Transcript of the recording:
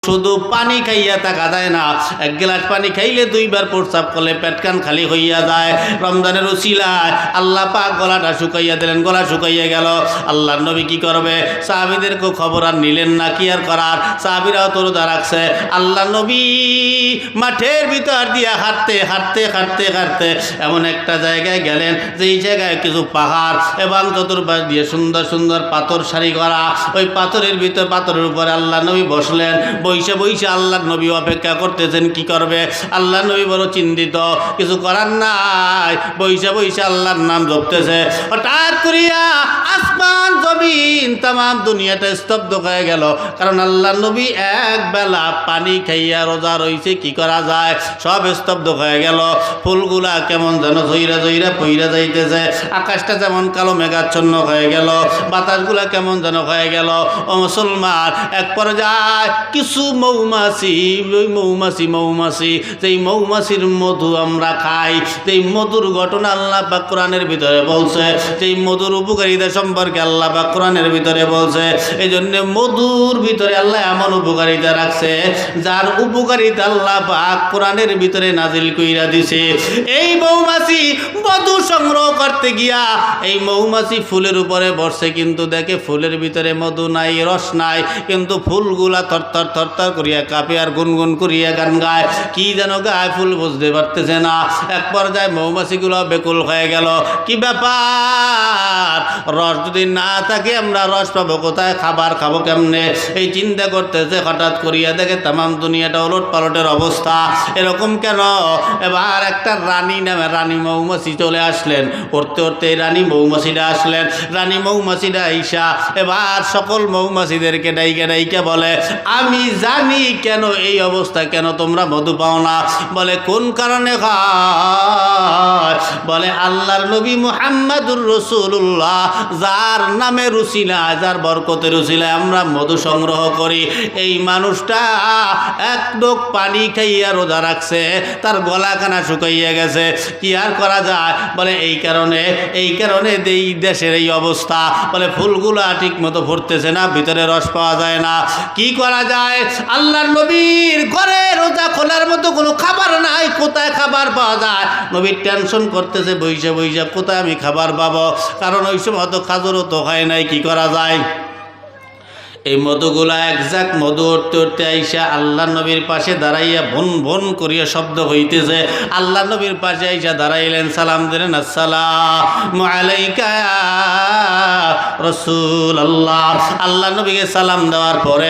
শুধু পানি খাইয়া থাকা যায় না, এক গ্লাস পানি খাইলে দুইবার প্রস্রাব করলে পেটকান খালি হইয়া যায়। রমজানের উসিলায় আল্লাহ পাক গলাটা শুকাইয়া দিলেন, গলা শুকাইয়া গেল। আল্লাহর নবী কি করবে? সাহাবীদেরকে খবর আর নিলেন না, কি আর করার, সাহাবীরাও তো রোজা রাখছে। আল্লাহ নবী মাঠের ভিতর দিয়া হাঁটতে হাঁটতে হাঁটতে হাঁটতে এমন একটা জায়গায় গেলেন, যেই জায়গায় কিছু পাহাড় এবং চতুর্পাশ দিয়ে সুন্দর সুন্দর পাথর সারি করা। ওই পাথরের ভিতর, পাথরের উপরে আল্লাহ নবী বসলেন। বইসে বইসে আল্লাহর নবী অপেক্ষা করতেছেন কি করবে। আল্লাহর নবী বড় চিন্তিত, কিছু করার নাই, বইসে বইসে আল্লাহর নাম জপতেছে। হঠাৎ করিয়া আসমান জমিন তামাম দুনিয়াটা স্তব্ধ হয়ে গেল। কারণ আল্লাহর নবী এক বেলা পানি খাইয়া রোজা রইছে, কি করা যায়, সব স্তব্ধ হয়ে গেল। ফুলগুলা কেমন যেন জইরা জইরা পইরা যাইতেছে, আকাশটা যেমন কালো মেঘাচ্ছন্ন হয়ে গেল, বাতাসগুলা কেমন যেন হয়ে গেল। ও মুসলমান, এক পর্যায়ে কিছু মৌমাছি, ওই মৌমাছি যেই মৌমাছির মধু আমরা খাই, যেই মধুর ঘটনা আল্লাহ পাক কোরআনের ভিতরে বলছে, যেই মধুর উপকারিতা সম্পর্কে আল্লাহ পাক কোরআনের ভিতরে বলছে। এই জন্য মধুর ভিতরে আল্লাহ এমন উপকারিতা রাখছে, যার উপকারিতা আল্লাহ পাক কোরআনের ভিতরে নাজিল কইরা দিছে। এই মৌমাছি মধু সংগ্রহ করতে গিয়া এই মৌমাছি ফুলের উপরে বসে, কিন্তু দেখে ফুলের ভিতরে মধু নাই, রস নাই, কিন্তু ফুলগুলা থরথর থরথর করিয়া কাঁপে আর গুনগুন করিয়া গান গায়, কি যেন গায়, ফুল বুঝতে পারতেছে না। এক পর্যায়ে মৌমাছিগুলো বেকুল হয়ে গেল, কি ব্যাপার, রস যদি না থাকে আমরা রস পাবো কোথায়, খাবার খাবো কেমনে, এই চিন্তা করতেছে। হঠাৎ করিয়া দেখে তামাম দুনিয়াটা ওলট পালটের অবস্থা, এরকম কেন? এবার একটা রানী নামে রানী মৌমাছি চলে আসলেন, উঠতে উঠতে রানী মৌমাছিটা আসলেন। রানী মৌমাছিটা আইসা এবার সকল মৌমাছিদেরকে ডাইকে ডাইকে বলে, আমি জানি কেন এই অবস্থা, কেন তোমরা মধু পাও না। বলে কোন কারণে খায়? বলে আল্লাহর নবী মুহাম্মাদুর রাসূলুল্লাহ যার নামে রুসিলা, যার বরকতের রুসিলায় আমরা মধু সংগ্রহ করি, এই মানুষটা এক ডোক পানি খাইয়া রোজা রাখছে, তার গলাখানা শুকাইয়া গেছে, কি আর করা যায়? বলে এই কারণে এই দেশের এই অবস্থা। বলে ফুলগুলা ঠিক মতো ফুটতেছে না, ভিতরে রস পাওয়া যায় না, কি করা যায়? আল্লাহর নবীর ঘরে রোজা খোলার মতো কোনো খাবার নাই, কোথায় খাবার পাওয়া যায়? নবীর টেনশন করতেছে, বইসা বইসা কোথায় আমি খাবার পাবো, কারণ ওই সময় তো খাজরও তো হয় নাই, কি করা যায়? এই মধুগুলা একজাক মধু উঠতে উঠতে আইসা আল্লাহ নবীর পাশে দাঁড়াইয়া ভন ভন করিয়া শব্দ হইতেছে। আল্লাহ নবীর পাশে আইসা দাঁড়াইলেন, সালাম দিলেন, আসসালামু আলাইকা ইয়া রাসূলুল্লাহ। আল্লাহ নবীকে সালাম দেওয়ার পরে